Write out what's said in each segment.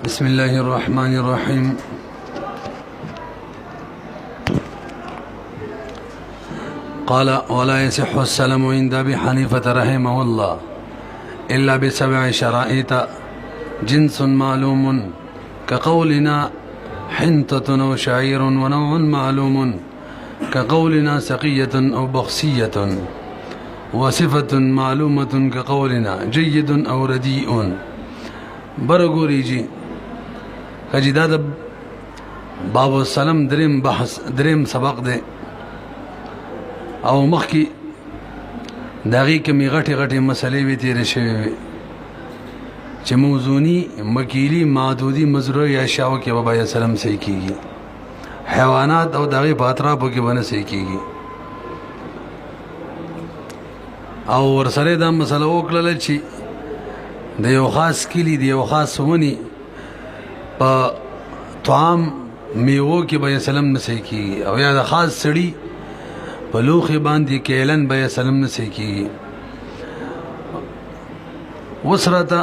بسم الله الرحمن الرحيم. قال ولا يصح السلم عند أبي حنيفة رحمه الله إلا ب7 شرائط جنس معلوم كقولنا حنطة أو شعير ونوع معلوم كقولنا سقية أو بخسية وصفة معلومة كقولنا جيد أو رديء. برګوري جی کجدا د باب السلام دریم سبق ده او مخکې داغي کې غټي مسلې وی تیر شوی چې موزونی مکیلی معدودی مزروعی اشیاء کې بابا سلام صحیح کیږي، حیوانات او داغي پاترا په کې باندې صحیح کیږي. او ورسره دا مسله وکړل چې د یو خاص کلی دی یو خاص ونی په طعام میوه کې به سلام نه صحیح کیږي، او یا د خاص سړی په لوخي باندې کېلن به سلام نه صحیح کیږي. وسرته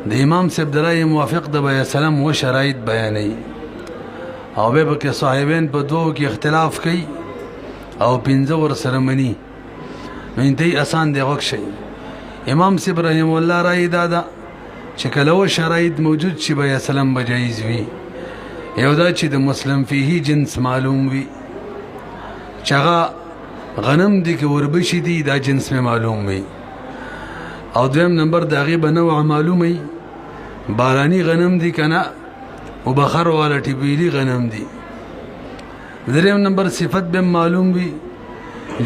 د امام صاحب درای موافق د به سلام و شرایط بیانې او به کې صاحبین په دوه کې اختلاف کوي او 15 ور سره مني نو انتهي آسان دی وښي. امام صاحب رحم الله رای دادا چې کله شرایط موجود شي به سلام بجایز وي. یو دا چې د مسلم فيه جنس معلوم وي، چغه غنم دي کې وربشي دي دا جنس می معلوم وي. او دویم نمبر داغي بنوع معلومي بارانی غنم دي کنه او بخر والا ټیبیلی غنم دي. دریم نمبر صفت به معلوم وي،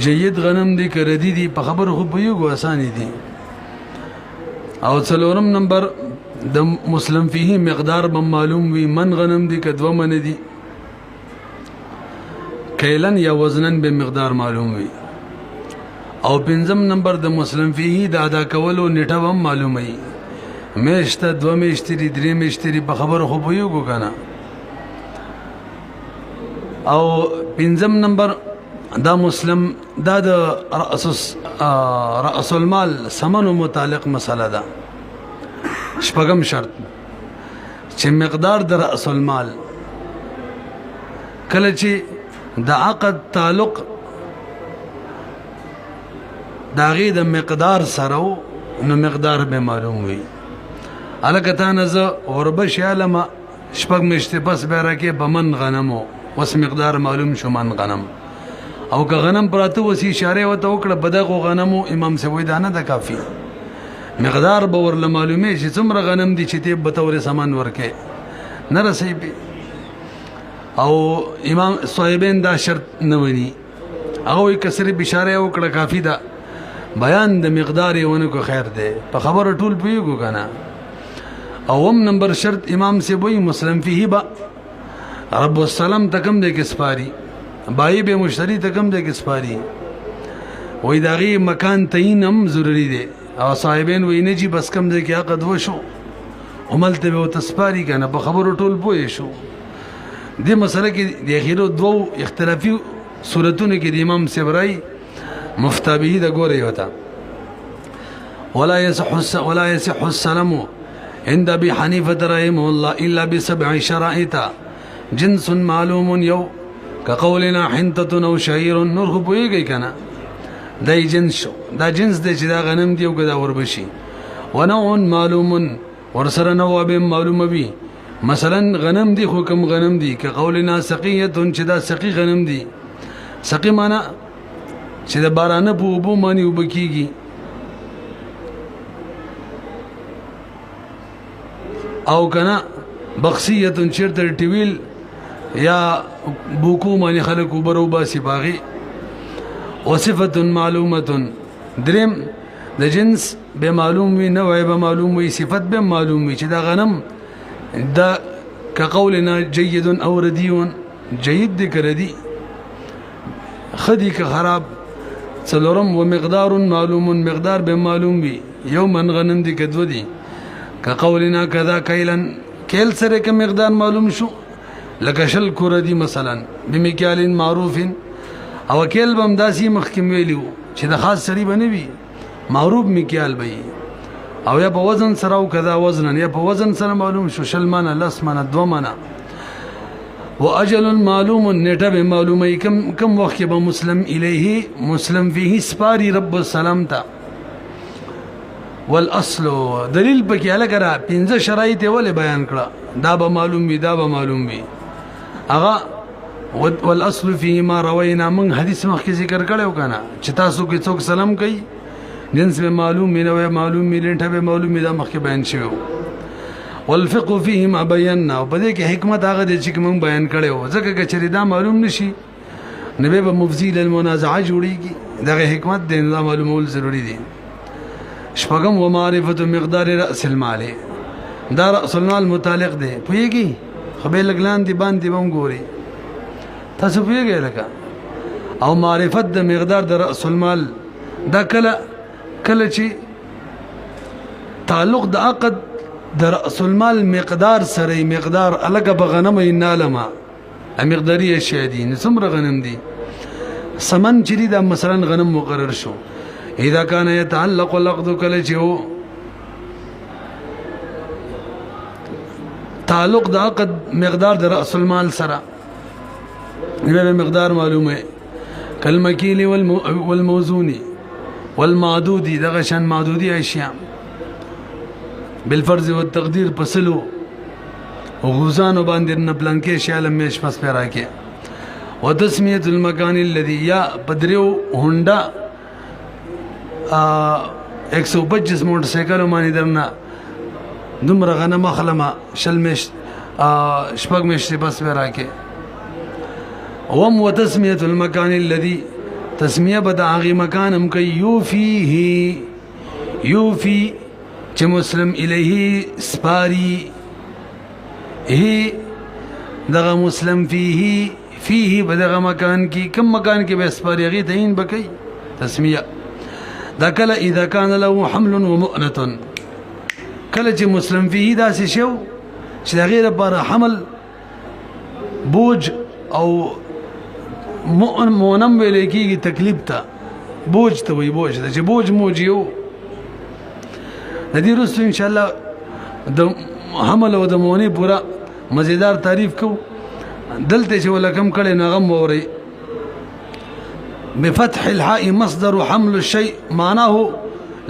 جید غنم دي کردی دي په خبر خو په یو اساني دي. او څلورم نمبر د مسلم فيه مقدار به معلوم وي، من غنم دي کدو من دي، کیلن یا وزنن به مقدار معلوم وي. او پنځم نمبر د مسلم فيه د ادا کولو نیټه هم معلومه وي، میشته دو میشتري درې میشتري په خبر خو په یو کنه. او پنځم نمبر دا مسلم دا د رأس المال سمنو متعلق مسله ده. شپږم شرط چې مقدار د رأس المال کله چې د عقد تعلق داغي د مقدار سره نو مقدار به معلوم وي. الکتان ز اوربش علم شپږ مشته بس به راکې بمن غنمو وس مقدار معلوم شو من غنم. او که غنم پراته وسی اشاره وته وکړه بدغه غنمو امام سوي دانه د کافی مقدار به ورله معلومه چې څومره غنم دي چې ته به تور سامان ورکه نه رسي. او امام صاحبین دا شرط نه ونی او کسر بشاره وکړه کافی دا بیان د مقدار ونه کو خیر ده په خبره ټول پیګو کنه. اوم نمبر شرط امام سوي مسلم فيه با رب السلام تکم دې کې سپاری بای به مشتری تکم دې کې سپاری وې داغي مکان تعین هم ضروری دی. او صاحبین وې نه جی بس کم دې کې عقد وشو عملته به تسپاری کنه په خبرو ټول پوي شو. دې مسله کې د اخیرو دوه اختلافي صورتونه کې د امام سبرای مفتابه د ګوري وتا ولا يصح السلام عند ابي حنيفه رحمه الله الا ب7 شرائط جنس معلوم يو كقولنا حنطة او شعير نور خو پويږي کنه دای جنس شو دا جنس د چې دا غنم دی او دا وربشي ونوع معلوم ورسره نوع به معلومه وي. مثلا غنم دی خو کم غنم دی كقولنا سقية چې دا سقي غنم دی. سقي معنا چې د بارانه په وبو مانی وبکیږي. او کنه بخسیه چرته ټویل یا بوکو مانی خلق وبرو باسی باغی. وصفه معلومه دریم د جنس به معلوم وي، نوع به معلوم وي، صفت به معلوم وي چې دا غنم دا كقولنا جيد او رديء جيد دي کردي خدي که خراب. څلورم ومقدار معلوم مقدار به معلوم وي، یو من غنم دي کدو دي كقولنا كذا كيلا کیل سره که مقدار معلوم شو لکه شل کوردی مثلا بمکیال معروف او کیل بم داسي مخکم ویلو چې د خاص سړي بنوي معروف مکیال به او یا په وزن سره او کذا وزن یا په وزن سره معلوم شو شل منه لس منه 2 منه واجل معلوم نیټه به معلومه کم وخت به مسلم الیه مسلم فيه سپاری رب السلام تا والاصل دلیل پکې الګرا 15 شرایط ول بیان کړه دا به معلوم وي دا به معلوم وي اغه والاصل فيه ما روينا من حدیث مخکې ذکر کړو کنه چې تاسو کې څوک سلام کوي جنس به معلوم نه معلوم نیټه به معلوم دا مخکې بیان شوی والفقه فيه ما بينا وبدې کې حکمت هغه د چې موږ بیان کړو ځکه چې دا معلوم نشي نبی به مفزي للمنازعه جوړيږي دا حکمت د نظام معلومول ضروری دي شپږم و معرفت مقدار راس المال دا راس المال متعلق دی پوهیږي خو به لګلان دی باندې بم ګوري تاسو پوهیږئ لکه او معرفت د مقدار د راس المال دا کله چې تعلق د عقد د راس المال مقدار سره مقدار الګ بغنم ینالما مقداري اشیاء دي څومره غنم دي سمن چې دا مثلا غنم مقرر شو اذا كان يتعلق العقد کله چې هو تعلق د عقد مقدار د راس المال سره نبه مقدار معلومه کالمکیل والموزون والمعدود دغه شان معدودي اشیاء بالفرض والتقدير پسلو وغوزانو باندې نه پلان کې شاله مېش پس پیرا کې وتسميه المكان الذي يا بدريو هوندا 125 موټر سایکل باندې درنه دومره غنم خلمه شل مېش شپږ مېش پس پیرا کې وم وتسميه المكان الذي تسميه بداغي مکانم کوي يوفي چې مسلم الیه سپاری هي دغه مسلم فيه بدغه مکان کې کم مکان کې به سپاری غي تعین بکې تسمیه دا کله اذا كان له حمل ومؤنه کله چې مسلم فيه دا څه شو چې غیر پر حمل بوج او مؤنم ویل کېږي تکلیف ته بوج ته وي بوج چې بوج موجیو ندی رسو ان شاء الله د حمل او د مونی پورا مزیدار تعریف کو دلته چې ولکم کړي نغم ووري بفتح الحاء مصدر حمل الشيء معناه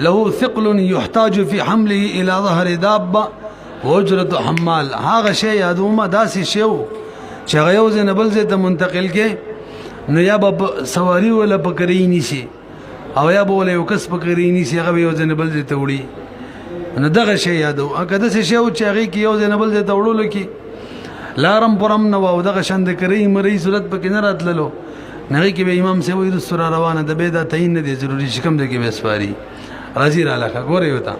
له ثقل يحتاج في حمله الى ظهر دابه واجره حمال هغه شی یادومه داسې شیو چې غيو زنبل زه ته منتقل کې نو یا به سواری ولا پکري نشي او یا به ولې یو کس پکري نشي هغه یو زنبل زه ته وړي نو دغه شی یادو اګه د شی او چې هغه کې یو زنبل زه ته وړلو کې لارم پرم نو او دغه شند کری مری صورت پکې نه راتللو نه کې به امام سوي د سره روانه د بيدا تعین نه دي ضروري شکم د کې مسفاري راضي را لکه ګوري وتا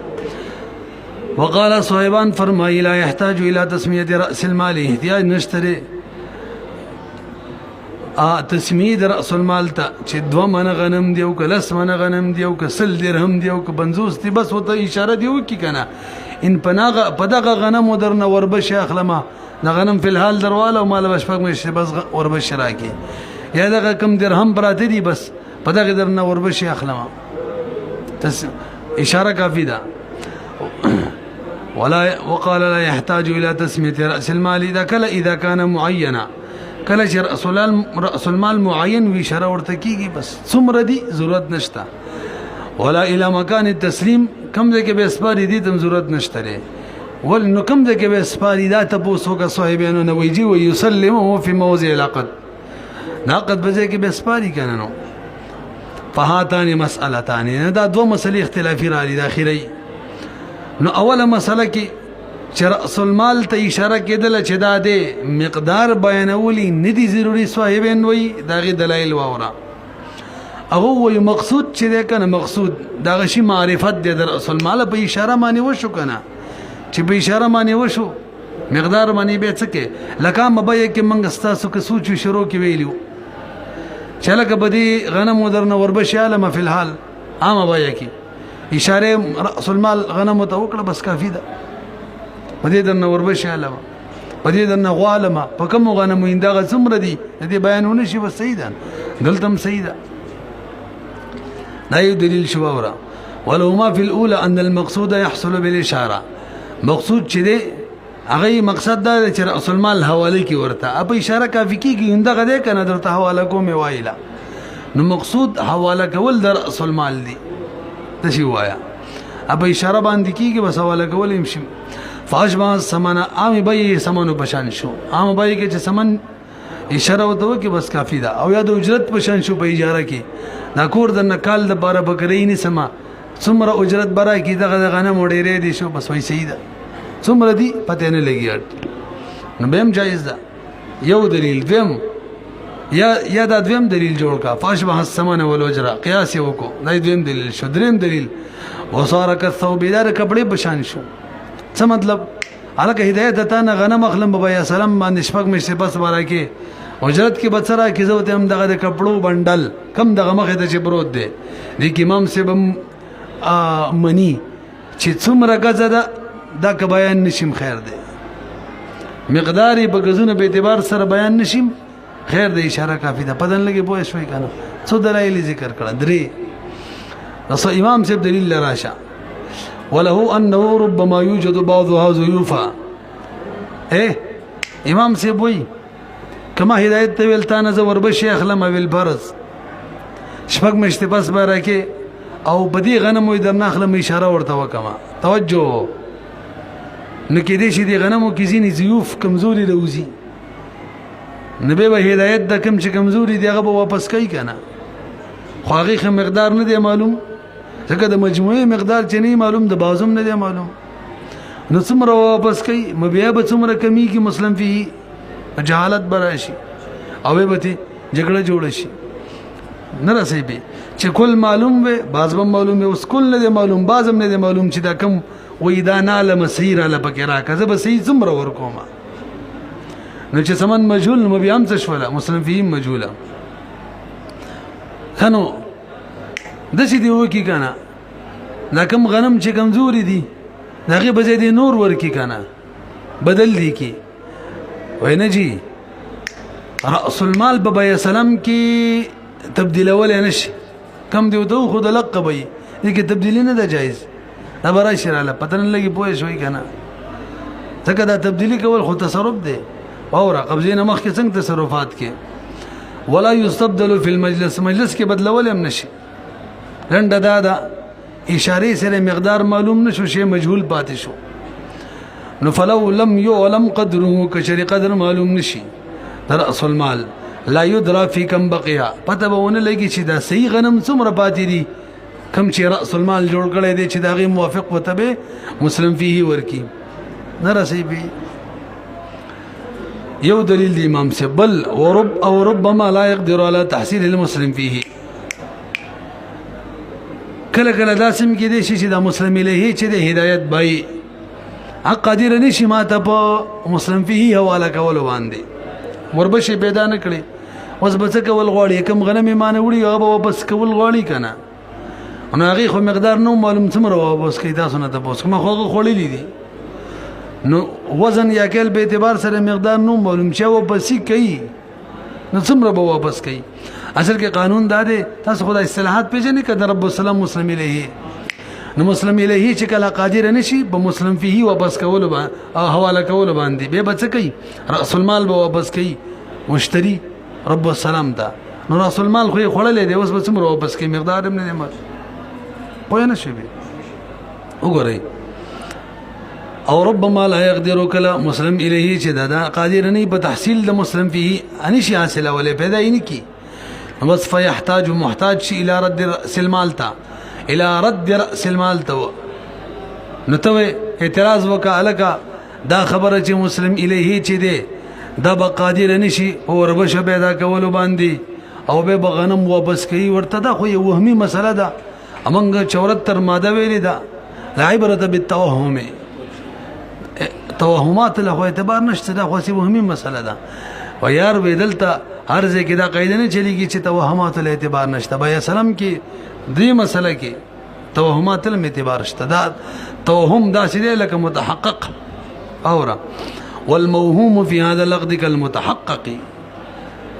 وقال صاحبان فرمای لا يحتاج الى تسميه راس المال احتیاج نشته تسمیه راس المال ته چې 2 من غنم دی او کلس من غنم دی او کسل درهم دی او ک 50 دی بس وته اشاره دی وکي کنه ان پدغه غنم درنه وربش اخلمه د غنم فی الحال درواله او مال بشفق مشه بس وربش راکی یا دغه کم درهم براته دی بس پدغه درنه وربش اخلمه اشاره کافی ده وقال لا يحتاج الى تسميه راس المال اذا كان معينا کله چې راس المال معین وی شرع ورته کیږي بس څومره دي ضرورت نشته ولا الى مکان التسلیم کم ځکه به اسپاری دي تم ضرورت نشته لري ول نو کم ځکه به اسپاری دا تاسو کا صاحبانو نو ویجی و یسلمه فی موضع العقد ناقد به ځکه به اسپاری کنه نو فهاتان مسالتان دا 2 مسلې اختلافي را دي داخلي نو اوله مسله کې چې راس المال ته اشاره کېدل چې دا د مقدار بیانولي ندي ضروري صاحبین وي داغه دلایل واورا هغه وي مقصود چې ده کنه مقصود دا غشي معرفت د راس المال په اشاره باندې وشو کنه چې په اشاره باندې وشو مقدار باندې به څه کې لکه مبه کې منګ استاسو کې سوچ شروع کې ویلو چې لکه بدی غنم درنه وربشاله ما فی الحال عام بیا کې اشاره راس المال غنم توکل بس کافی ده پدې درنه وربشاله پدې درنه غوالمه په کوم غنم اندغه څومره دي دې بیانونه شي بس صحیح ده دلته صحیح ده دا یو دلیل شو اورا ولهما في الاولى ان المقصود يحصل بالاشاره مقصود چې دی هغه مقصد دا چې رأس المال حواله کی ورته په اشاره کافی کیږي اندغه دې کنه درته حواله کوم وایلا نو مقصود حواله کول در رأس المال دی تشي وایا اب اشاره باندې کیږي بس حواله کول يمشي فاشبه الثمن عام بای سمنو بشان شو عام بای کې چې سمن اشاره وته کې بس کافی دا او یا د اجرت بشان شو په اجاره کې دا کور د نکال د بار بکرې نه سما څومره اجرت برا کې دغه غنم ډېرې دي شو بس وای سیده څومره دي پته نه لګي نو بهم جایز ده یو دلیل دیم یا دا دویم دلیل جوړ کا فاشبه الثمن والاجره قیاس وکړو دا دویم دلیل شو دریم دلیل وصار كالثوب دار کپڑے بشان شو څه مطلب الکه هدایت ته نه غنم اخلم بابا یا سلام باندې شپږ مشه بس بارا کې اجرت کې بچرا کې زو ته هم دغه کپړو بندل کم دغه مخه ته چې پروت دی د امام سیبم منی چې څومره غزه دا که بیان نشیم خیر دی مقداری په غزونه به اعتبار سره بیان نشیم خیر دی اشاره کافی ده پدن لګي پوه شوي کنه څو دلایل ذکر کړه درې رسول امام سیب دلیل راشه وله انه ربما يوجد بعضها زيوفا امام سیب وی کما هدایت ته ویل تانه زور به شیخ لما ویل فرض شپږ مشته پس بارا کې او بدی غنم وي درنه خلم اشاره ورته وکما توجه نکې دې شي دي غنمو کې زینې زیوف کمزوري روزي نبی به هدایت د کم چې کمزوري دی هغه به واپس کوي کنه خو هغه مقدار نه دی معلوم ځکه د مجموعي مقدار چې نه معلوم د بازم نه دی معلوم نو څومره واپس کوي مبیا به څومره کمی کی مسلم فيه جهالت براشي او به ته جګړه جوړ شي نه رسي به چې کل معلوم وي بازم معلوم وي اوس کل نه دی معلوم بازم نه دی معلوم چې دا کم وې دا ناله مسیر له پکې راکزه به صحیح څومره ورکوما نو چې سمن مجهول نو بیا هم څه شوله مسلم فيه مجهوله خنو د څه دی وکی کنه دا کم غنم چې کمزوري دي دغه بځې دي نور ورکی کنه بدل دي کی وینه جی رأس المال بابا یا سلام کی تبدیل اول نشي کم دی تو خود لقبي دي کی تبدیلی نه ده جایز دا برای شراله پتن لګي پوه شوي کنه څنګه دا تبدیلی کول خو تصرف دی او را قبضینه مخ کې څنګه تصرفات کې ولا يستبدل في المجلس مجلس کې بدلول هم نشي رنده دا اشاره سره مقدار معلوم نشو شی مجهول پاتې شو نو فلو لم يعلم قدره کشری قدر معلوم نشي در اصل مال لا يدرى في كم بقيا پته بهونه لګي چې دا صحیح غنم څومره پاتې دي کم چې راس المال جوړ کړي دي چې داغي موافق وته به مسلم فيه ورکی نه رسي به یو دلیل دی امام سے بل وربما لا يقدر على تحصيل المسلم فيه کله کله داسم کې دي چې دا مسلم الیه چې د هدایت بای حق قادر نشي ماته په مسلم فيه حواله کول باندې وربشي پیدا نه کړي اوس بس کول غواړي کم غنم ایمان وړي هغه واپس کول غواړي کنه نو هغه خو مقدار نو معلوم څومره واپس کوي تاسو نه تاسو ما خو خولې دي نو وزن یا کل به اعتبار سره مقدار نو معلوم چې واپس کوي نو څومره به واپس کوي اصل کې قانون دا دی تاسو خدای اصلاحات پیژنې کده رب السلام مسلم الیه نو مسلم الیه چې کله قادر نشي په مسلم فيه واپس کول او حواله کول باندې به بچ کوي راس المال به واپس کوي مشتری رب السلام ته نو راس المال خو خړلې دی اوس به څومره واپس کوي مقدار هم نه دی پوه نه شي وګورئ او ربما لا يقدر كلا مسلم الیه چې دا قادر نه په تحصیل د مسلم فيه انشي حاصله ولې پیدا یې کی بس فيحتاج محتاج شي الى رد راس المال تا الى رد راس المال تو نتوي اعتراض وکا الکا دا خبره چې مسلم الیه چې دی دا به قادر نشي او ربش پیدا کول باندې او به غنم واپس کوي ورته دا خو یو وهمي مسله ده امنګ 74 ماده ویلې ده لا عبرت بالتوهم توهمات له اعتبار نشته دا خو وهمي مسله ده و یار بدلته هر ځای کې دا قاعده نه چلیږي چې توهمات له اعتبار نشته بیا سلام کې دې مسله کې توهمات له اعتبار شته دا توهم دا سیده لکه متحقق اورا والموهوم في هذا اللفظ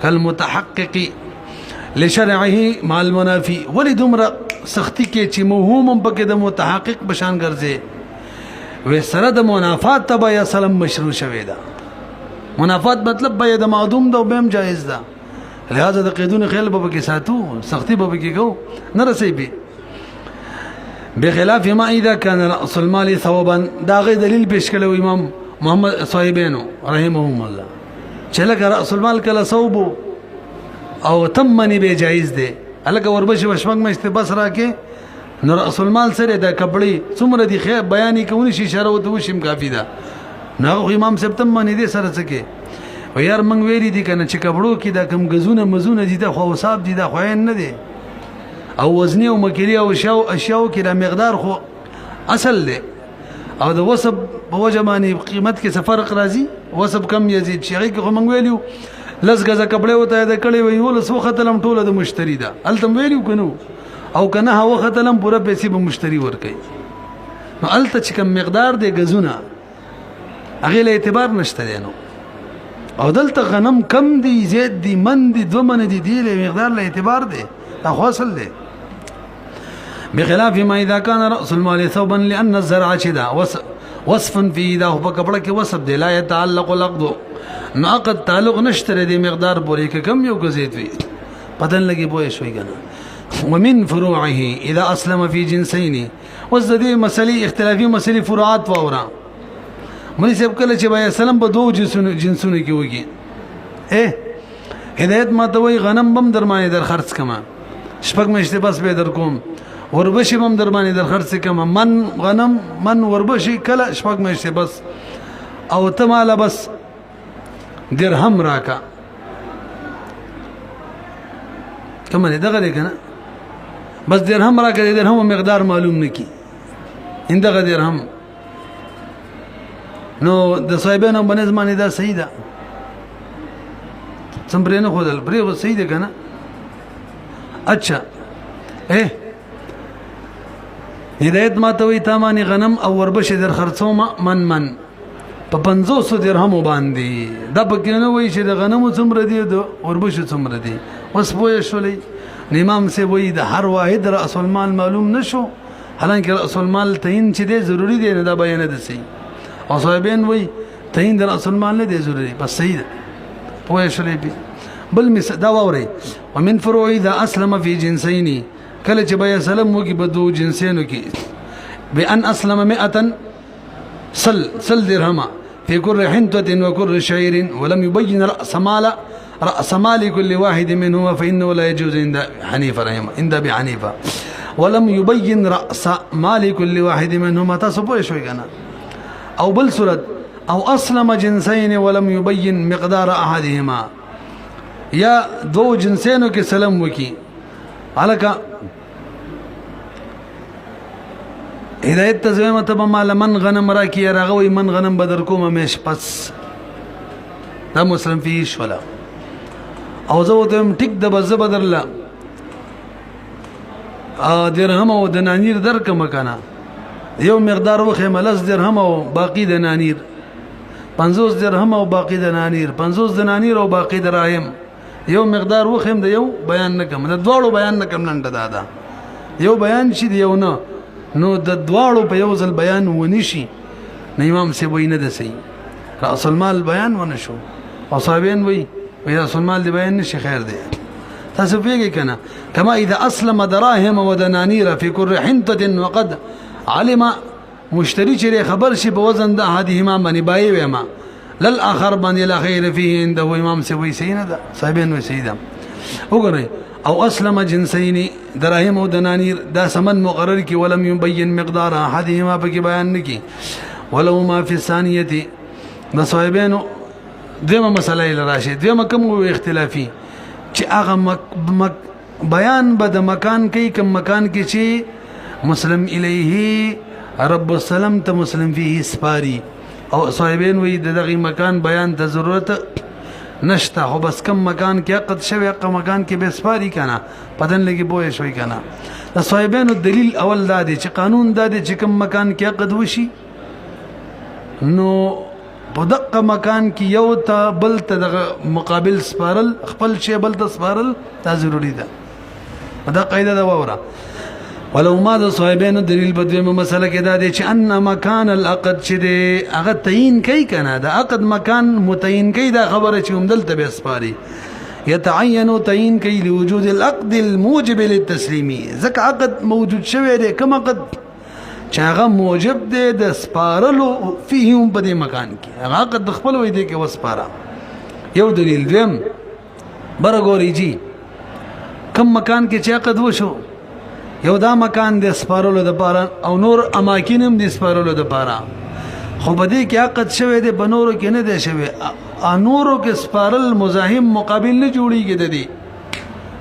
كالمتحقق لشرعه مع المنافي ولدمر سختی کې چې موهوم هم پکې د متحقق بشان ګرځي و سره د منافات تبع یا سلام مشروع شوی دا منافات مطلب به د معدوم دا بهم جایز ده لہذا د قیدون خیال به کې ساتو سختی به کې کو نه رسي به بخلاف ما اذا كان راس المال ثوبا دا غي دلیل پیش کړو امام محمد صاحبینو رحمهم الله چې لکه راس المال کله ثوب او تمنی به جایز ده الکه وربش وشمک مشته بس راکې نو راس المال سره د کپړې څومره دي خیر بیان کوي شي اشاره وته وشم کافی ده نو امام سبتم باندې دې سره څه و یار منګ ویری دي کنه چې کپړو کې دا کم غزونه مزونه دي د خو حساب دي دا خو نه دي او وزنی او مکری او اشیاء کې د مقدار خو اصل دی او د وسب په وجه باندې قیمت کې فرق راځي وسب کم یزيد شي کې خو منګ ویلو لس غزه کپړې وته د کړي وی ول سو ختلم ټوله د مشتری ده التم ویلو کنو او کنه هو ختلم پوره پیسې به مشتری ورکي نو الته چې کم مقدار دی غزونه هغه له اعتبار نشته دی نو او دلته غنم کم دی زید دی من دی دو من دی دی له مقدار له اعتبار دی دا خاصل دی بخلاف ما اذا كان راس المال ثوبا لان الزرع شدا وصف فيه دا په کپړه کې وصف دی لا يتعلق العقد نعقد تعلق نشتره دی مقدار پورې کم یو گزید وی پدن لګي بوې شوي کنه ومن فروعه اذا اسلم في جنسين وزدي مسلي اختلافي مسلي فروعات واورا مولوی صاحب کله چې بیا سلام په دوه جنسونو کې وږي هدایت ما ته وای غنم بم درمانه در خرڅ کما شپږ مشته بس به در کوم وربشي بم درمانه در خرڅ کما من غنم من وربشي کله شپږ مشته بس او ته مال بس درهم راکا کمه دغه دی کنه بس درهم راکا درهم مقدار معلوم نکی اندغه درهم نو د صاحبانو باندې زمانه دا صحیح ده څنګه نه خدل پرې صحیح ده کنه اچھا هدایت ما ته وي تامانی غنم او وربش در خرڅوم من په 500 درهم باندې دا پکې نه وای چې د غنمو څومره دي د وربش څومره دي اوس پوه شولې امام سے وای د هر واحد راس المال معلوم نشو حالانکه راس المال تعین چې دی ضروری دی نه دا بیان ده صحیح او صاحبین وای تعین د راس المال نه دی ضروری بس صحیح ده پوه شولې بل مس دا ووري ومن فروع اذا اسلم في جنسين کله چې بیا سلام وکي بدو جنسینو کې بان اسلم 100 سل درهم في كل حنطة وكل شعير ولم يبين رأس مال كل واحد منهما فإنه لا يجوز عند حنيفة رحمه عند أبي حنيفة ولم يبين رأس مال كل واحد منهما تصبوا شوي كنا أو بالسرد أو أسلم جنسين ولم يبين مقدار أحدهما يا دو جنسين كسلم وكي على هدایت تزویمه ته مال من غنم را کی راغوي من غنم بدر کوم مش پس دا مسلم فيش ولا او زه ودم ټیک د بز بدرلا درهم او دنانیر درک مکانا یو مقدار وخه ملس درهم او باقی دنانیر 50 درهم او باقی دنانیر 50 دنانیر او باقی دراهم یو مقدار وخم د یو بیان نکم د دوړو بیان نکم نن دادا یو بیان شي دی یو نه نو د دواړو په یو ځل بیان ونشي نه امام سی وای نه د سي راس المال بیان ونشو او صاحبین وای راس المال دی بیان نشي خیر دی تاسو پیږئ کنه کما اذا اسلم دراهم ودنانير في كل حنطه وقد علم مشتري چې خبر شي په وزن د احدهما باندې بای وما للاخر باندې لا خیر فيه عنده امام سی وای سینه ده صاحبین وای سیده وګورئ او اسلم جنسين دراهم ودنانير دا سمن مقرر کی ولم يبين مقدار احدهما بکی بیان نکی ولو ما في الثانيه د صاحبینو دغه مسله لراشه دغه کوم اختلافي چې هغه بیان به د مکان کې کوم مکان کې چې مسلم الیه رب السلام ته مسلم فيه سپاری او صاحبین وی دغه مکان بیان ته ضرورت نشتا خو بس کم مکان کې عقد شوی کم مکان کې به سپاری کنه پدن لګي بوې شوی کنه د صاحبانو دلیل اول دا دی چې قانون دا دی چې کم مکان کې عقد وشي نو په دغه مکان کې یو ته بل ته د مقابل سپارل خپل شی بل ته سپارل دا ضروری ده دا قاعده دا وره ولو ما د صاحبینو دلیل په دویمه مسله کې دا دی چې ان مکان العقد چې دی هغه تعین کوي کنه د عقد مکان متعین کوي دا خبره چې همدلته به سپاري يتعين تعین کوي لوجود العقد الموجب للتسلیم ځکه عقد موجود شوی دی کوم عقد چې هغه موجب دی د سپارلو فيهم په دې مکان کې هغه عقد خپل وې دی کې وسپاره یو دلیل دویم برګوري جی کوم مکان کې چې عقد وشو یو دا مکان د سپارلو د پاره او نور اماکن هم د سپارلو د پاره خو بده کې عقد شوی دی بنورو کې نه دی شوی انورو کې سپارل مزاحم مقابل نه جوړیږي د دې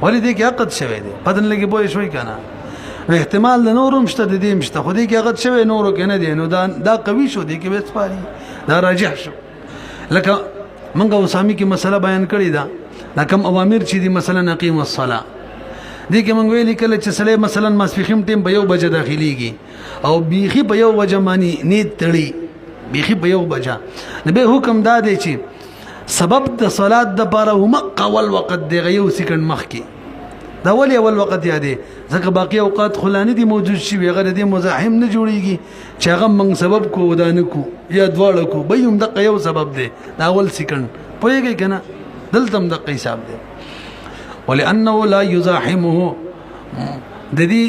ولې دې کې عقد شوی دی پدن لګي بوې شوی کنه احتمال د نورم شته د دې مشته خو دې کې عقد شوی نورو کې نه دی نو دا قوي شو دې کې به سپاري دا راجح شو لکه منګه وسامي کې مسله بیان کړی دا لکه اوامر چې دي مثلا نقیم الصلاه دې کې مونږ ویلي کله چې سړی مثلا ماسپخیم ټیم په یو بجه داخليږي او بیخي په یو بجه باندې نیت تړي بیخي په یو بجه نو به حکم دا دی چې سبب د صلات د لپاره هم اول وخت دی یو سکند مخکې دا ولې اول وخت یادې ځکه باقي اوقات خلانه دي موجود شي غیر دې مزاحم نه جوړيږي چې هغه موږ سبب کو ودانه کو یا دواړه کو به هم د یو سبب دی دا اول سکند پوهیږي کنه دلته هم د حساب دی ولانه لا يزاحمه د دې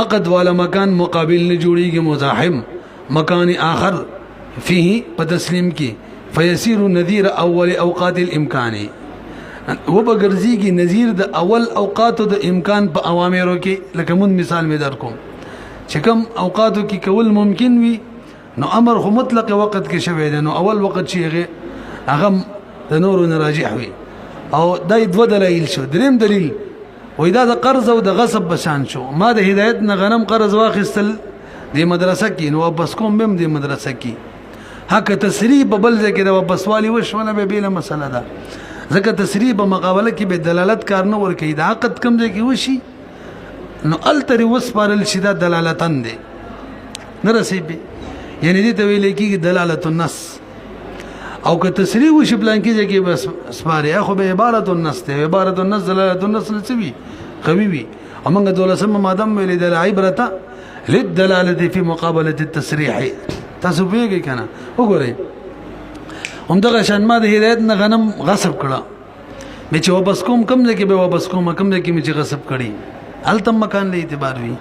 عقد والا مکان مقابل نه جوړيږي مزاحم مکان آخر فيه په تسلیم کې فيصير نذير اول اوقات الامكان وبګرځيږي نذير د اول اوقات د امکان په اوامرو کې لکه مون مثال می در کوم چې کوم اوقاتو کې کول ممکن وي نو امر خو مطلق وخت کې شوی دی نو اول وخت شي هغه د نور نه راجح وي او دا دوه دلایل شو دریم دلیل وای دا د قرض او د غصب بشان شو ما د هدایت نه غنم قرض واخیستل د مدرسې کې نو واپس کوم بم د مدرسې کې حق تسریب بل ځکه د واپس والی وشونه به بیل مسله ده ځکه تسریب مقابله کې به دلالت کار نه ور کوي د عقد کم ځای کې وشي نو التری وسپارل شي د دلالتن دي نه رسیبي یعنی دې ته ویل کېږي دلالت النص او که تسریح وشي بلان کې ځکه بس سپاره خو به عبارت النص ته عبارت النص دلالت النص نسوي قوي وي امنګ دولسم مادم ویل د عبرته للدلاله في مقابله التصريح تاسو پیږئ کنه وګورئ همدغه شان ما د هدایت نه غنم غصب کړه مې چې واپس کوم کم ځکه به واپس کوم کم ځکه مې چې غصب کړي التم مکان له اعتبار وي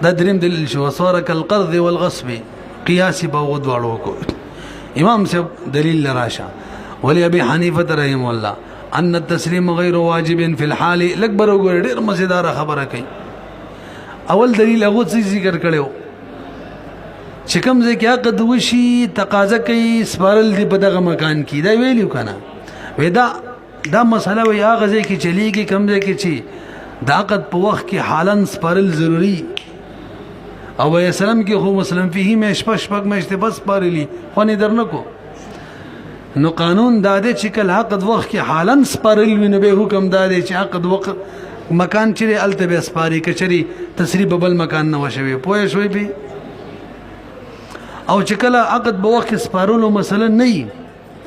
دا دریم دلیل شو صورک القرض والغصب قياسي بغض واړو کو امام سے دلیل لراشه ولی ابي حنیفه رحم الله ان التسلیم غیر واجب في الحال لکبر وګور ډیر مزیدار خبره کوي اول دلیل هغه څه ذکر کړو چې کوم ځکه عقد وشي تقاضا کوي سپارل دی په دغه مکان کې دا ویلیو کنه ودا دا مسله وی هغه ځکه چې چلیږي کوم ځکه چې د عقد په وخت کې حالن سپارل ضروری او اسلام کې خو مسلم فيه مې شپږ مشته بس پارلی خو نه درنکو نو قانون دا دی چې کله عقد وخت کې حالن سپارل وي نو به حکم دا دی چې عقد وخت مکان چې التبه سپاری کچري تسریب بل مکان نه وشوي پوه شوي به او چې کله عقد په وخت سپارلو مثلا نه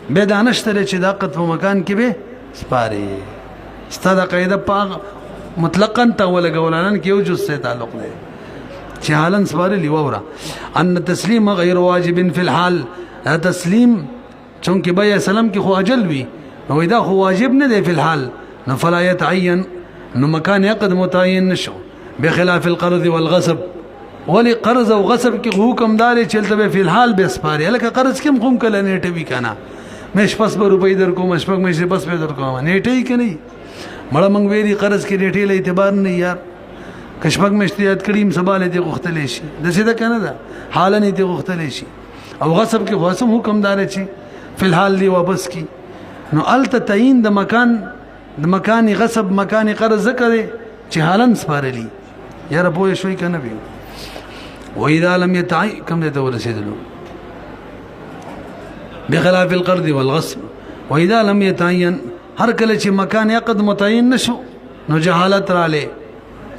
به دانشتره چې د عقد په مکان کې به سپاري ستاده قاعده په مطلقاً تا ولګولانن کې یو جز تعلق دی چې حالن سپارلی وورا ان تسلیم غیر واجب فی الحال تسلیم چونکه بیا سلام کې خو اجل وی نو دا خو واجب نه دی فی الحال نو فلا يتعين نو مکان عقد متعین نشو بخلاف القرض والغصب ولی قرض او غصب کې حکم دار چلته به فی الحال به سپاری لکه قرض کې کوم کله نیټه وی کنه مش پس به روپۍ در کوم شپږ مې بس به در کوم نیټه کې نه مړه مونږ ویری قرض کې نیټه له اعتبار نه یار کشپک مشتیات کریم سباله دی غختلی شي د سیده کنه ده حالن دی غختلی شي او غصب کې غصب حکم دار چی فی الحال دی واپس کی نو الت تعین د مکان غصب مکان قرض ذکر چې حالن سپارلی یاره پوه شوي کنه به و اذا لم يتعين كم ده ورسیدلو بخلاف القرض والغصب و اذا لم يتعين هر کله چې مکان عقد متعین نشو نو جهالت را لې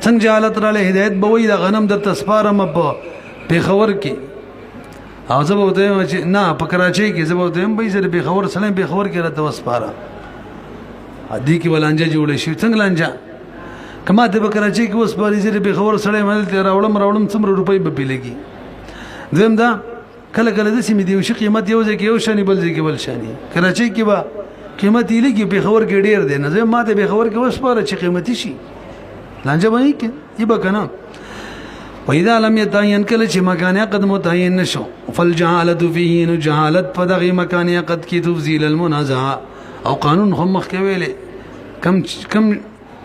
څنګه جهالت را له هدایت به وي د غنم د تسپارم په پیښور کې او زه به ته چې نه په کراچۍ کې زه به ته به زه پیښور سلام پیښور کې راته وسپاره ادي کې ولانجه جوړ شي څنګه لانجه کما ته به کراچۍ کې اوس په زیره به خبر سړی مل ته راوړم څومره روپۍ به پیلېږي زم دا کله کله د سیمې دی شي قیمت یو ځکه یو شانی بل ځکه بل شانی کراچۍ کې به قیمت یې لګي به خبر کې ډیر دی نه زم ماته به خبر کې اوس پاره چې قیمتي شي لانجه باندې کې یبه کنه پیدا لم يتعين کله چې مکان عقد متعین نشو فالجهاله فيه نو جهالت په دغه مکان عقد کې تفضیل المنازعه او قانون هم مخ کې ویلې کم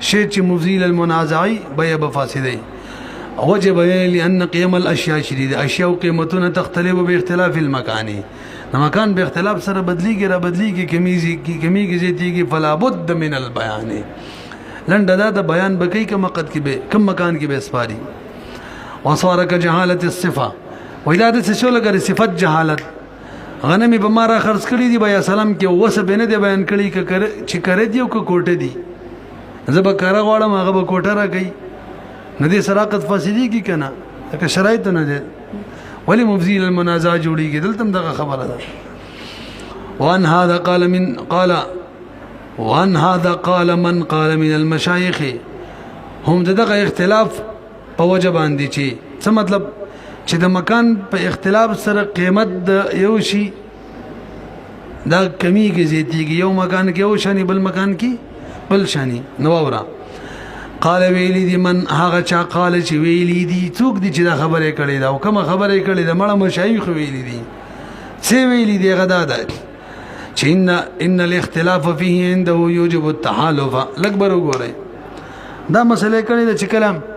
شی چې مفضیل المنازعه بیا بفاسده وجب لأن قيم الاشياء شديد اشياء قيمتنا تختلف باختلاف المكان المكان باختلاف سره بدلیږي را بدلیږي کمیږي زیاتیږي فلا بد من البيان لنډه دا د بیان بکی کوم وخت کې به کوم مکان کې به اسپاري وصار كجهاله الصفه وإذا تسول لګره صفت جهالت غنمي بمارا خرڅ کړی دی بیا سلام کې وسه بنه دی بیان کړی چې کرے دی او کوټه دی زب کارا غواړم هغه به کوټه را کوي ندی سراقت فاسدی کی کنه که شرایط نه دي ولی مفضیل المنازع جوړیږي دلته دغه خبره ده وان هذا قال من قال من المشايخ هم دغه اختلاف په وجه باندې چې څه مطلب چې د مکان په اختلاف سره قیمت د یو شي دا کمیږي زیاتیږي یو مکان کې یو شانی بل مکان کې بل شانی نوورا قال ویلی دی من هغه چا قال چې ویلی دی څوک دی چې دا خبره کړي دا او کوم خبره کړي دا مړه مشایخ ویلی دی څه ویلی دی غدا دا چې ان الاختلاف فيه عنده يوجب التحالف لکبر وګورئ دا مسله کړي دا چې کلام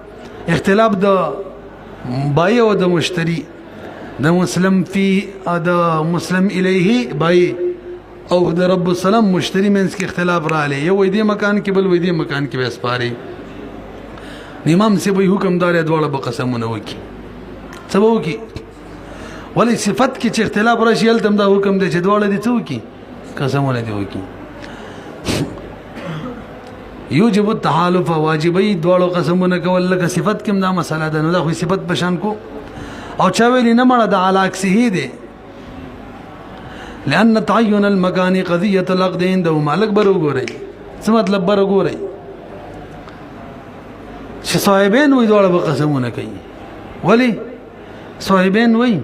اختلاف د بای او د مشتری د مسلم فی د مسلم الیه بای او د رب السلام مشتری منس کې اختلاف را لې یو دې مکان کې بل وې دې مکان کې وسپاري امام سی به حکم دار دواړه به قسمونه وکي سبو کی ولی صفت کې چې اختلاف راشي ال تم دا حکم دی چې دواړه دي څو کی قسمونه دی وکي یوجب التحالف واجبای دواړو قسمونه کول لکه صفت کې دا مسله ده نو دا خو صفت بشان کو او چا ویلی نه مړه د علاکسه دی لأن تعين المكان قضية العقد عنده مالک برو ګورئ څه مطلب برو ګورئ چې صاحبین وې دوړه به قسمونه کوي ولی صاحبین وې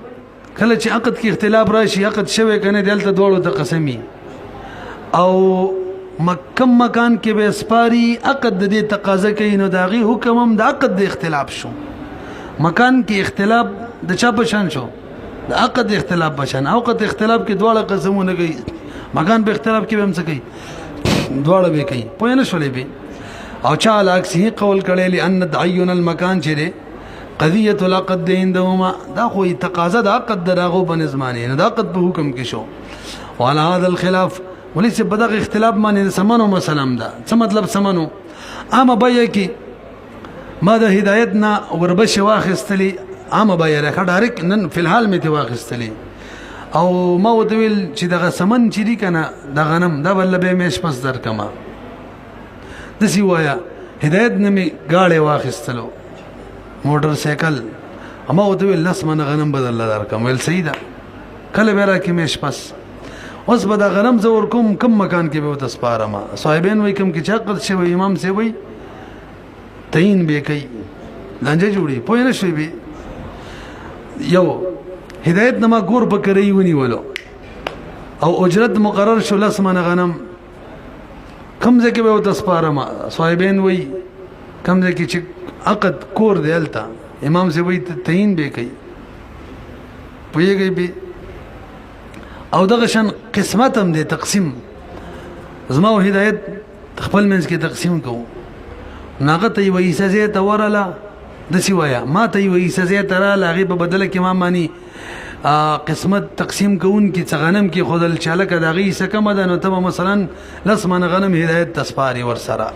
کله چې عقد کې اختلاف راشي عقد شوی کنه دلته دوړو ته قسمی او مکان کې به اسپاری عقد د دې تقاضا کوي نو داغي حکم هم د عقد د اختلاف شو مکان کې اختلاف د چا پشان شو د عقد اختلاف بشان عقد اختلاف کې دواړه قسمونه کوي مکان په اختلاف کې به هم څه کوي دواړه به کوي په نه شولې به او چا علاکسه قول کړي لئن تعين المكان چره قضيه العقد عندهما دا خو تقاضا د عقد دراغو بنظمانه نه د عقد په حکم کې شو وعلى هذا الخلاف وليس بدغ اختلاف معنی سمنو مسلم دا څه مطلب سمنو اما بیا کې ما د هدایتنا وربش واخستلی اما بیا راکړه ډایرک نن په الحال می ته واخستلی او ما وتویل چې دغه سمن چې دی کنه د غنم دا بل به مېش پس در کما د سی وایا هدایت نمی گاړې واخستلو موټر سایکل اما وتویل لس من غنم بدل دار کوم ول سیدا کله به را کې مېش پس اوس به دا غنم زور کوم کم مکان کې به تسپارما صاحبین وای کوم کې چا قد شوی امام سی وای تعین به کوي لنجه جوړي پوه نه شوی به یو هدایت نما ګور بکرې ونی ولو او اجرت مقرر شو لس من غنم کم ځکه به تسپارما صاحبین وای کم ځکه چې عقد کور دی التا امام سی وای تعین به کوي پوهیږي به او دغه شان قسمت هم دي تقسیم زما او هدایت خپل منځ کې تقسیم کوو ناغه ته وی سزه ته ورلا د سی وایا ما ته وی سزه ترا لاغي په بدله کې ما مانی قسمت تقسیم کوون کې څغنم کې خودل چاله کداغي سکم ده نو ته مثلا لس من غنم هدایت تسپاری ور سره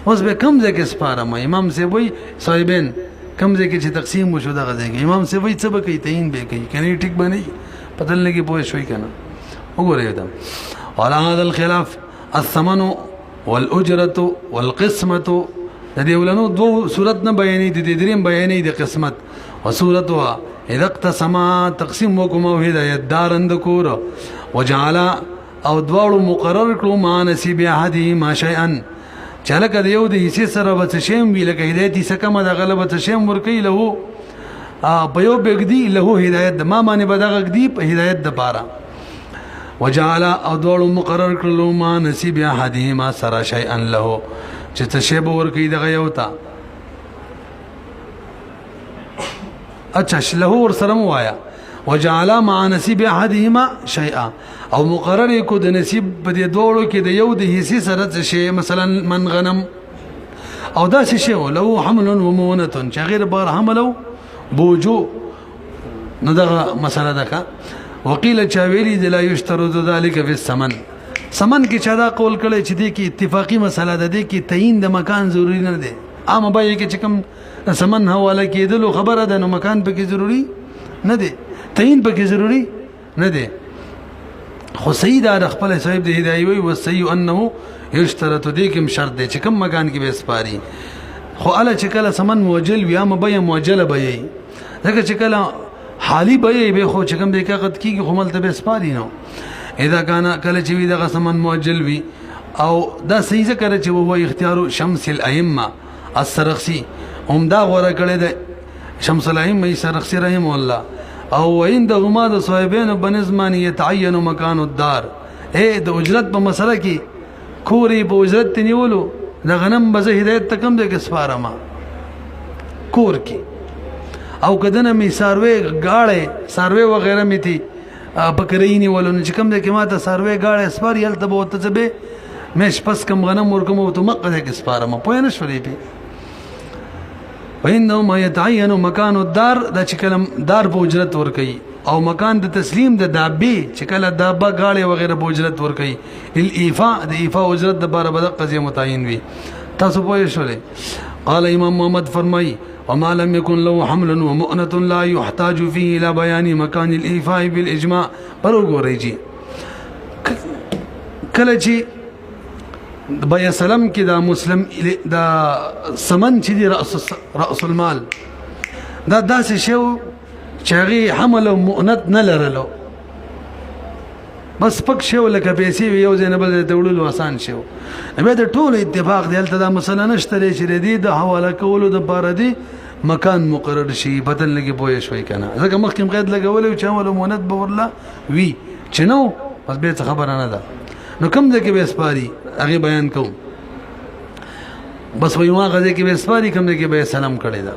اوس به کم ځکه سپاره ما امام سی وی صاحبین کم ځکه چې تقسیم وشو دغه ځکه امام سی وی څه به کوي تعین به کوي کني ټیک باندې پتل لګي پوه شوي کنه وګورئ دا وعلى هذا الخلاف الثمن والاجره والقسمه د دې ولنو دو صورت نه بیانې دي د دریم بیانې د قسمت او صورتها اذا اقتسم تقسیم وکم او هدایت دارند کور وجعل او دوړو مقرر کړو ما نصیب احدی ما شیئا چې لکه د یو د حصې سره به څه شیم وي لکه هدایت حصه کمه دغه له به څه شیم ورکوي له په یو بګدي له هدایت د ما باندې به دغه ږدي په هدایت دپاره وجعل او دوړو مقرر کړلو ما نصیب احدهما سره شیئا له چې څه شی به ورکوي دغه یو ته اچھا له ورسره مو وایا وجعل مع نصیب احدهما شیئا او مقرر کو د نصیب په دې دوړو کې د یو د حصے سره څه شی مثلا من غنم او دا څه شی له حمل و مؤنه چې غیر بار حملو بوجو نو دغه مسله ده وقيل چاویلی د لا یشترط ذلك في الثمن ثمن کې چا دا قول کړي چې دې کې اتفاقی مسله ده دې کې تعین د مکان ضروری نه ده عام به کې چې کوم ثمن حواله کېدل خبره ده نو مکان په کې ضروری نه ده تعین په کې ضروری نه ده خو سید خپل صاحب د هدايه وي وصي انه یشترط دې کې شرط ده چې کوم مکان کې به سپاري خو اله چې کله ثمن موجل وي عام به موجله به ځکه چې کله حالی به خو چې کوم د کاغذ کیږي خو ملته به سپاري نو اذا کان کله چې وی دغه ثمن موجل وي او دا صحیح ذکر چې هو اختیار شمس الائمه السرخسی عمدا غوړه کړی ده شمس الائمه سرخسی رحم الله او عندهما د صاحبین بنظمان يتعين مكان الدار د اجرت په مسله کې کوري په اجرت نیولو د غنم به هدایت تکم د کسفارما کور کې او کدنه می ساروي غاړه ساروي وغیرہ می تي پکرینی ولونه چې کوم د کې ماته ساروي غاړه اسپار یل ته بوته څه به مش پس کم غنم ورکم او ته مقده کې اسپارما پوه نه شولې پی وینه ما يتعين مكان الدار د چې کلم دار په اجرت ور کوي او مکان د تسلیم د دابه چې کله دابه غاړه وغیرہ په اجرت ور کوي الایفاء د ایفاء اجرت د بار بد قضیه متعین وي تاسو پوه شولې قال امام محمد فرمای وما لم يكن له حمل ومؤنة لا يحتاج فيه الى بيان مكان الايفاء بالاجماع پروګورېږي کله چې بیا سلام کې دا مسلم دا سمن چې دی راس المال دا داسې شو چې هغه حمل او مؤنت نه لرلو بس پک شو لکه پیسې یو ځای نه بل ته وړلو آسان شو به د ټول اتفاق دی هلته دا مسله نشته چې دی د حواله کولو د بار دی مکان مقرر شي بدل لګي پوي شوي کنه ځکه مخکې قید لګولې چې عمل مؤنت به ورلا وی چې نو بس به خبره نه ده نو کوم ځکه به سپاري هغه بیان کوم بس وي ما غځي کې به سپاري کوم ځکه به سلام کړی دا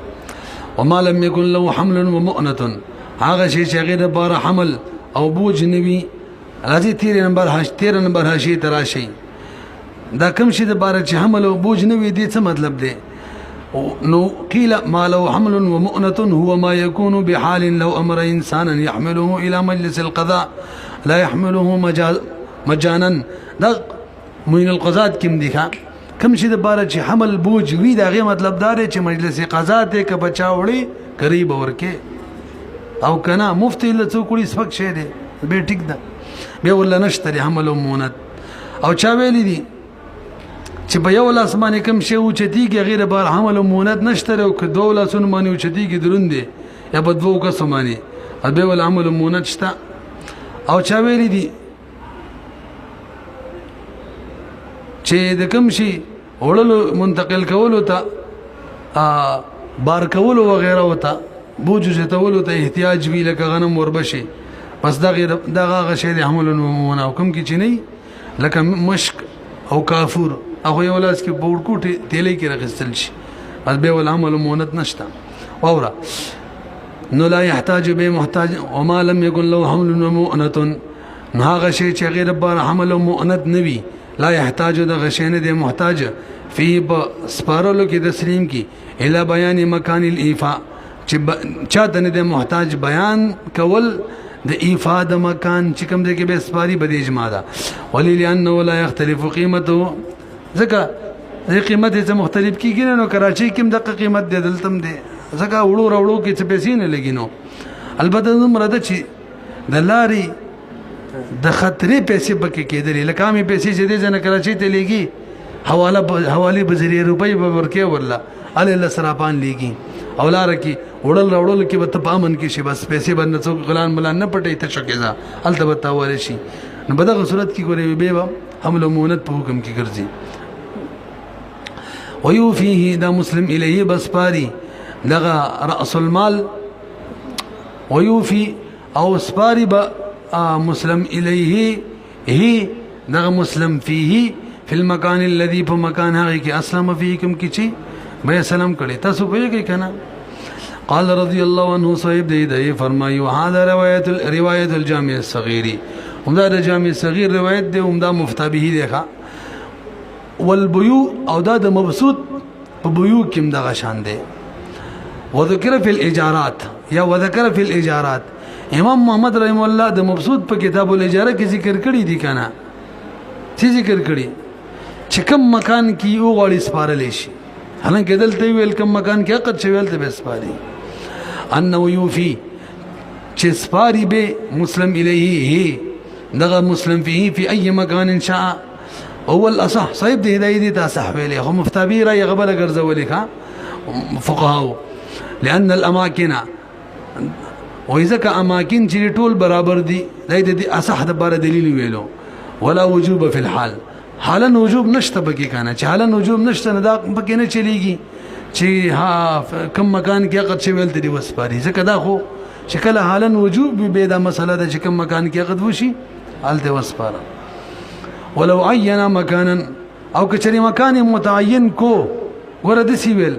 وما لم يكن له حمل ومؤنه هغه شی چې غیر بار حمل او بوج نوي راځي 13 نمبر هاشي تراشي دا کوم شي د بار چې حمل او بوج نوي دي څه مطلب دی نو قيل ما له حمل ومؤنة هو ما يكون بحال لو أمر إنسانا يحمله إلى مجلس القضاء لا يحمله مجانا دا من القضاء كم ديخا كم شي د بار چې حمل بوج وی دا غي مطلب دار چې مجلس قضاء ته ک بچاوړي قریب ورکه او کنا مفتی له څوکړي سپک شه دي به ټیک ده به ولا نشتري حمل او مونت او چا ویلی دي چې په یو لاس باندې کوم شی او چتیږي غیر بار حمل او مونت نشتره او که دوه لاسونه باندې او چتیږي دروندې یا په دوه کسو باندې به ول عمل او مونت شته او چا ویلی دي چې د کوم شي وړلو منتقل کولو ته بار کولو وغیرہ وته بوجو چتولو ته احتیاج وی لکه غنم وربشي بس دا غیر دا غا شی د حمل او مونت او کوم کې چې نه لکه مشک او کافور اخو یو لاس کې بورکوټي تیلې کې راغستل شي بس به ول عمل مونت نشتا اورا نو لا يحتاج به محتاج وما لم يكن له حمل ومؤنه هغه شی چې غیر بار حمل او مؤنت نوي لا يحتاج د غشینه د محتاج فی سپارلو کې د سلیم کې الا بیان مکان الایفاء چې چاته نه د محتاج بیان کول د ایفاء د مکان چې کوم د کې به سپاری به د اجماع ده ولی لانه لا يختلف قیمته ځکه قیمت یې مختلف کیږي نو کراچۍ کې د قیمت د دلتم دی ځکه وړو کې څه پیسې نه لګینو البته نو مرده چې د لاري د خطرې پیسې بکې کېدلې لکه مې پیسې چې دې ځنه کراچۍ ته لګي حواله به زری روپۍ به ورکې ورلا علي الله سراپان لګي او لار کې وړل کې به ته پامن کې شي بس پیسې باندې څوک غلان بلان نه پټي ته شکیزا البته تاول شي نو په دغه صورت کې ګورې به حمل مونت په حکم کې ګرځي ويوفيه دا مسلم إليه بسپاري دغه رأس المال ويوفي او سپاري با مسلم إليه هي دغه مسلم فيه في المكان الذي فمكان هغه کې اسلم فيكم کی چی به سلام کړي تاسو پوهیږئ کنه. قال رضي الله عنه صاحب دی فرمایي وهذا روايه الجامع الصغير همدا د جامع صغیر روایت دی همدا مفتا به دی ښا والبيو او دا د مبسوط په بيو کې دغه شان دی. وذكر في الاجارات یا وذكر في الاجارات امام محمد رحم الله د مبسوط په کتاب الاجاره کې ذکر کړی دی کنه چې ذکر کړی چې کوم مکان کې او غړي سپارل شي حالانکه دلته ویل کوم مکان کې عقد شویل ته سپاري انه يوفي چې سپاري به مسلم الیه دغه مسلم فيه في اي مكان شاء هو الاصح صاحب دې هدايه دي تصح ویلې هم مفتابي را يغبل ګرځولې ښا فقهاو لان الاماكن واذا كاماكن چې ټول برابر دي دې اصح د بار دلیل ویلو ولا وجوب في الحال حالا وجوب نشته بکی کنه چې حالا وجوب نشته نه دا پکې نه چلیږي چې ها کوم مکان کې عقد شویل ته دی وسپاري ځکه دا خو چې کله حالا وجوب به دا مسله ده چې کوم مکان کې عقد وشي حالته وسپاره. ولو عین مکانا او کچری مکان متعین کو ورته سی ویل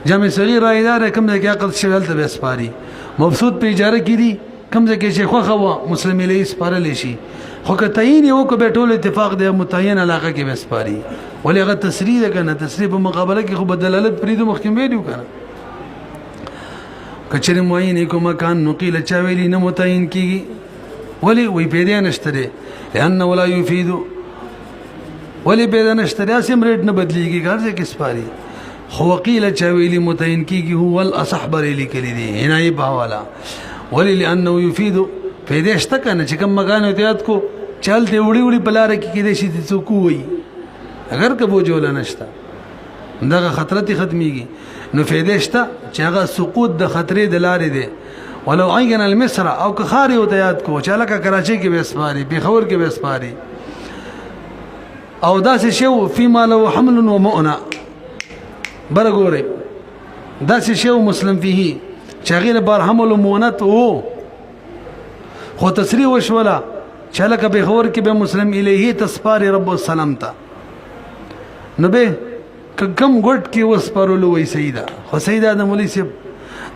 جامع صغیر اداره کوم ځای کې عقد شویل ته وسپاري مبسوط په اجاره کې دي کوم ځای کې شیخ خو مسلم له سپارل شي خو که تعین یو کو به ټول اتفاق د متعین علاقه کې وسپاري ولې هغه تسریح ده کنه تسریح په مقابله کې خو بدلالت پریدو مخکمه ویلو کنه کچری معین کو مکان نقیل چا ویلی نه متعین کیږي ولی وی پیدا نشته لأن ولا يفيد ولی پیدا نشته اسیم ریټ نه بدلیږي کار څه کې سپاري خو قیل چا ویلی متعین کیږي هو الاصح بریلی کلی دی عنایه بحوالا ولی لأنه يفيد پیدا شته کنه چې کوم مکان احتیاط کو چلته وړي وړي بلاره کې کېدې شي څوک وي اگر کبو جوړ نشته دغه خطرتي ختميږي نو فائدې شته چې هغه سقوط د خطرې د لارې دی. ولو عین المصر او که خاري احتیاط کو چې لکه کراچي کې وسپاري پیښور کې وسپاري او داسې شی فيما لو حمل ومؤنه برګوري داسې شی مسلم فيه چې غیر بار حمل ومؤنت وو خو تسریح وشولا چلکه به خبر کې به مسلم الیه تسپار رب السلام تا نو به کم ګټ کې وسپارلو وای سیدا خو سیدا د مولوی سی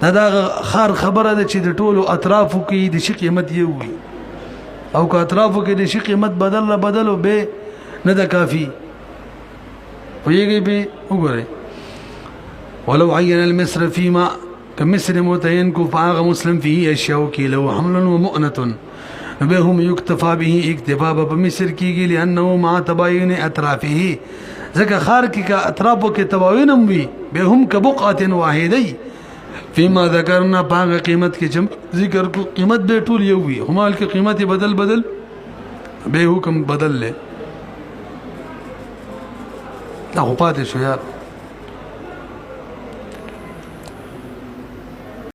دا خار خبره ده چې د ټولو اطرافو کې د شي قیمت یو وي او که اطرافو کې د شي قیمت بدلو به نه ده کافی ویږي به وګوره. ولو عین المصر فيما كمصر متعين کو فاغ مسلم فيه اشياء کې لو حمل ومؤنه به هم يكتفى به اكتفاء بمصر کېږي لانه مع تباين اطرافه ځکه خار کې کا اطرافو کې تباینم وي به هم كبقعه واحده فيما ذكرنا باغ قیمت کې جم ذکر کو قیمت به ټول یو وي همال کې قیمت بدل به حکم بدل له دا خو پاتې شو یار.